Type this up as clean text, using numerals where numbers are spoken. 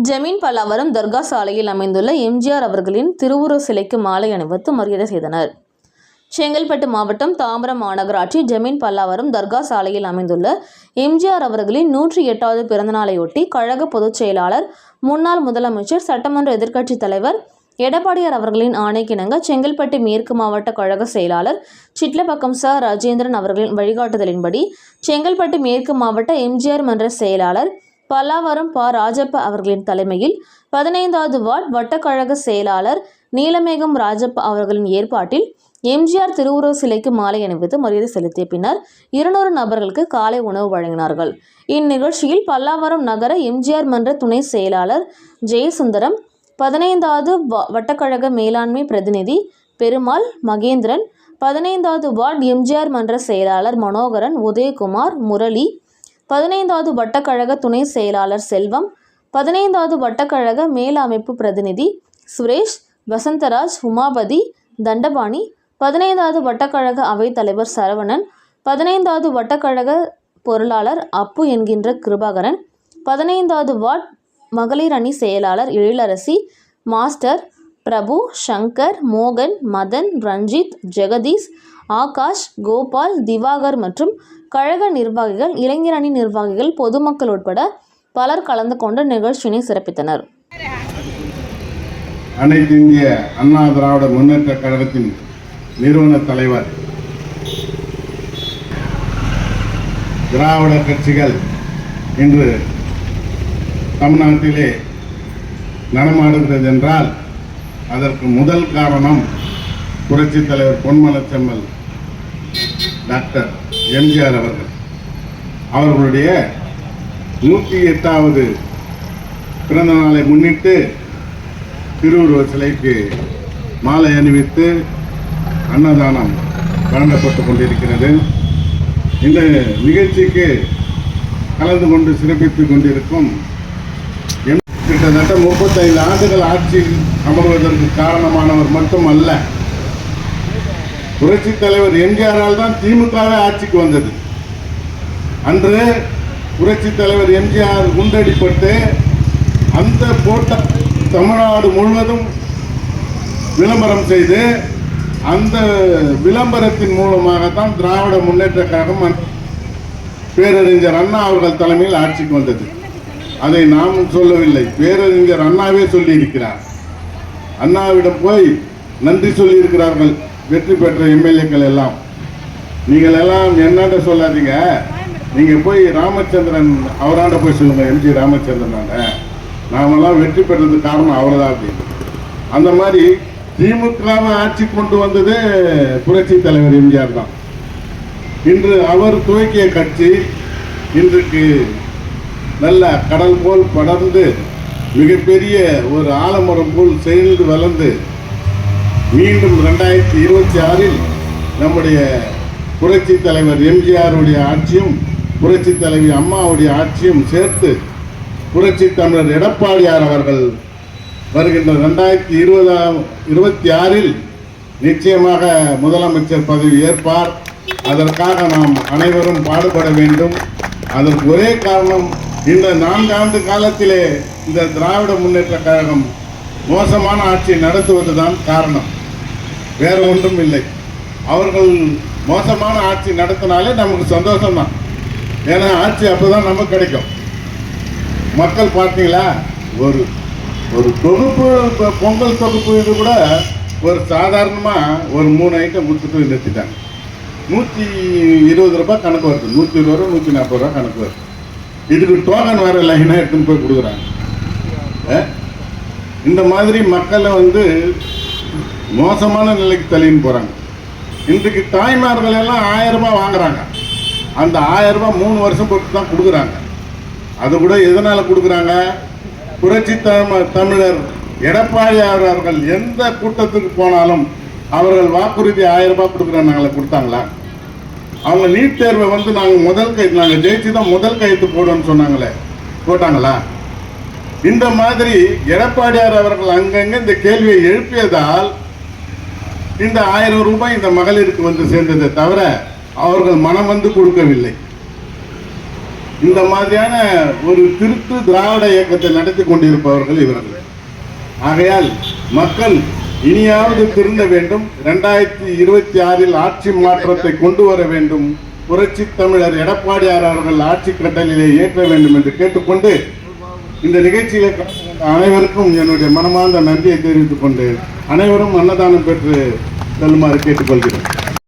ஜமீன் பல்லாவரம் தர்கா சாலையில் அமைந்துள்ள எம்ஜிஆர் அவர்களின் திருவுருவ சிலைக்கு மாலை அணிவித்து மரியாதை செய்தனர். செங்கல்பட்டு மாவட்டம் தாம்பரம் மாநகராட்சி ஜமீன் பல்லாவரம் தர்கா சாலையில் அமைந்துள்ள எம்ஜிஆர் அவர்களின் 108வது பிறந்தநாளையொட்டி கழக பொதுச் செயலாளர், முன்னாள் முதலமைச்சர், சட்டமன்ற எதிர்க்கட்சித் தலைவர் எடப்பாடியார் அவர்களின் ஆணைக்கிணங்க செங்கல்பட்டு மேற்கு மாவட்ட கழக செயலாளர் சிட்லப்பக்கம் ச. ராஜேந்திரன் அவர்களின் வழிகாட்டுதலின்படி செங்கல்பட்டு மேற்கு மாவட்ட எம்ஜிஆர் மன்ற செயலாளர் பல்லாவரம் ப. ராஜப்பா அவர்களின் தலைமையில் 15வது வார்டு வட்டக்கழக செயலாளர் நீலமேகம் ராஜப்பா அவர்களின் ஏற்பாட்டில் எம்ஜிஆர் திருவுருவ சிலைக்கு மாலை அணிவித்து மரியாதை செலுத்திய பின்னர் 200 நபர்களுக்கு காலை உணவு வழங்கினார்கள். இந்நிகழ்ச்சியில் பல்லாவரம் நகர எம்ஜிஆர் மன்ற துணை செயலாளர் ஜெயசுந்தரம், 15வது வட்டக்கழக மேலாண்மை பிரதிநிதி பெருமாள் மகேந்திரன், 15வது வார்டு எம்ஜிஆர் மன்ற செயலாளர் மனோகரன், உதயகுமார், முரளி, 15வது வட்டக்கழக துணை செயலாளர் செல்வம், 15வது வட்டக்கழக மேல் அமைப்பு பிரதிநிதி சுரேஷ், வசந்தராஜ், உமாபதி, தண்டபாணி, 15வது வட்டக்கழக அவைத் தலைவர் சரவணன், 15வது வட்டக்கழக பொருளாளர் அப்பு என்கின்ற கிருபாகரன், 15வது வார்டு மகளிர் அணி செயலாளர் எழிலரசி, மாஸ்டர், பிரபு, சங்கர், மோகன், மதன், ரஞ்சித், ஜெகதீஷ், ஆகாஷ், கோபால், திவாகர் மற்றும் கழக நிர்வாகிகள், இளைஞர் அணி நிர்வாகிகள், பொதுமக்கள் உட்பட பலர் கலந்து கொண்டு நிகழ்ச்சியினை சிறப்பித்தனர். அனைத்து இந்திய அண்ணா திராவிட முன்னேற்ற கழகத்தின் நிறுவன தலைவர், திராவிட கட்சிகள் இன்று தமிழ்நாட்டிலே நடமாடுகிறது என்றால் அதற்கு முதல் காரணம் புரட்சித் தலைவர் பொன்மனச்செம்மல் டாக்டர் எம்ஜிஆர் அவர்கள். அவர்களுடைய 108வது பிறந்த நாளை முன்னிட்டு திருவுருவ சிலைக்கு மாலை அணிவித்து அன்னதானம் வழங்கப்பட்டு கொண்டிருக்கிறது. இந்த நிகழ்ச்சிக்கு கலந்து கொண்டு சிறப்பித்துக் கொண்டிருக்கும் கிட்டத்தட்ட 35 ஆண்டுகள் ஆட்சியில் அமர்வதற்கு காரணமானவர் மட்டுமல்ல, புரட்சி தலைவர் எம்ஜிஆரால் தான் திமுகவே ஆட்சிக்கு வந்தது. அன்று புரட்சி தலைவர் எம்ஜிஆர் குண்டடிப்பட்டு அந்த போட்ட தமிழ்நாடு முழுவதும் விளம்பரம் செய்து அந்த விளம்பரத்தின் மூலமாகத்தான் திராவிட முன்னேற்ற கழகம் பேரறிஞர் அண்ணா அவர்கள் தலைமையில் ஆட்சிக்கு வந்தது. அதை நாம் சொல்லவில்லை, பேரறிஞர் அண்ணாவே சொல்லி இருக்கிறார். அண்ணாவிடம் போய் நன்றி சொல்லி இருக்கிறார்கள் வெற்றி பெற்ற எம்எல்ஏக்கள் எல்லாம். நீங்கள் எல்லாம் என்னட்ட சொல்லாதீங்க, நீங்க போய் ராமச்சந்திரன் அவராண்ட போய் சொல்லுங்க, எம்ஜி ராமச்சந்திரனாண்ட, நாமெல்லாம் வெற்றி பெற்றதுக்கு காரணம் அவர்தான் அப்படின்னு. அந்த மாதிரி திமுகவை ஆட்சி கொண்டு வந்தது புரட்சி தலைவர் எம்ஜிஆர் தான். இன்று அவர் துவக்கிய கட்சி இன்றைக்கு நல்ல கடல் போல் படர்ந்து மிகப்பெரிய ஒரு ஆலமரம் போல் சேர்ந்து வளர்ந்து மீண்டும் 2026 நம்முடைய புரட்சி தலைவர் எம்ஜிஆருடைய ஆட்சியும் புரட்சி தலைவி அம்மாவுடைய ஆட்சியும் சேர்த்து புரட்சி தமிழர் எடப்பாடியார் அவர்கள் வருகின்ற 2026 நிச்சயமாக முதலமைச்சர் பதவி ஏற்பார். அதற்காக நாம் அனைவரும் பாடுபட வேண்டும். அதற்கு ஒரே காரணம், இந்த 4 ஆண்டு காலத்திலே இந்த திராவிட முன்னேற்ற கழகம் மோசமான ஆட்சியை நடத்துவதுதான் காரணம், வேற ஒன்றும் இல்லை. அவர்கள் மோசமான ஆட்சி நடத்தினாலே நமக்கு சந்தோஷம்தான். ஏன்னா ஆட்சி அப்போதான் நமக்கு கிடைக்கும். மக்கள் பார்த்தீங்களா, ஒரு தொகுப்பு, பொங்கல் தொகுப்பு இது கூட ஒரு சாதாரணமாக ஒரு 3 ஐட்டம் கொடுத்துட்டு நிறுத்திட்டாங்க. 120 ரூபாய் கணக்கு வருது, 120 ரூபா 140 ரூபா கணக்கு வருது. இதுக்கு டோக்கன் வேற லைனாக எடுத்துன்னு போய் கொடுக்குறாங்க. இந்த மாதிரி மக்களை மோசமான நிலைக்கு தள்ளின்னு போகிறாங்க. இன்றைக்கு தாய்மார்கள் எல்லாம் 1000 ரூபாய் வாங்குறாங்க. அந்த 1000 ரூபாய் 3 வருஷம் பொறுத்து தான் கொடுக்குறாங்க. அது கூட எதனால் கொடுக்குறாங்க? புரட்சி தமிழர் எடப்பாடியார் அவர்கள் எந்த கூட்டத்துக்கு போனாலும் அவர்கள் வாக்குறுதி 1000 ரூபாய் கொடுக்குறாங்க. நாங்களை கொடுத்தாங்களா? அவங்க நீட் தேர்வை நாங்கள் முதல் கையெழுத்து, நாங்கள் ஜெயிச்சு தான் முதல் கையெழுத்து போடுவோம்னு சொன்னாங்களே, போட்டாங்களா? இந்த மாதிரி எடப்பாடியார் அவர்கள் அங்கங்கே இந்த கேள்வியை எழுப்பியதால் இந்த 1000 ரூபாய் இந்த மகளிருக்கு சேர்ந்ததை தவிர அவர்கள் மனம் கொடுக்கவில்லை. இந்த மாதிரியான ஒரு திருட்டு திராவிட இயக்கத்தை நடத்தி கொண்டிருப்பவர்கள் இவர்கள். ஆகையால் மக்கள் இனியாவது திருந்த வேண்டும். 2026 ஆட்சி மாற்றத்தை கொண்டு வர வேண்டும். புரட்சி தமிழர் எடப்பாடியார் அவர்கள் ஆட்சி கட்டளையிலே ஏற்ற வேண்டும் என்று கேட்டுக்கொண்டு இந்த நிகழ்ச்சியில் அனைவருக்கும் என்னுடைய மனமார்ந்த நன்றியை தெரிவித்துக் கொண்டு அனைவரும் அன்னதானம் பெற்று செல்லுமாறு கேட்டுக்கொள்கிறேன்.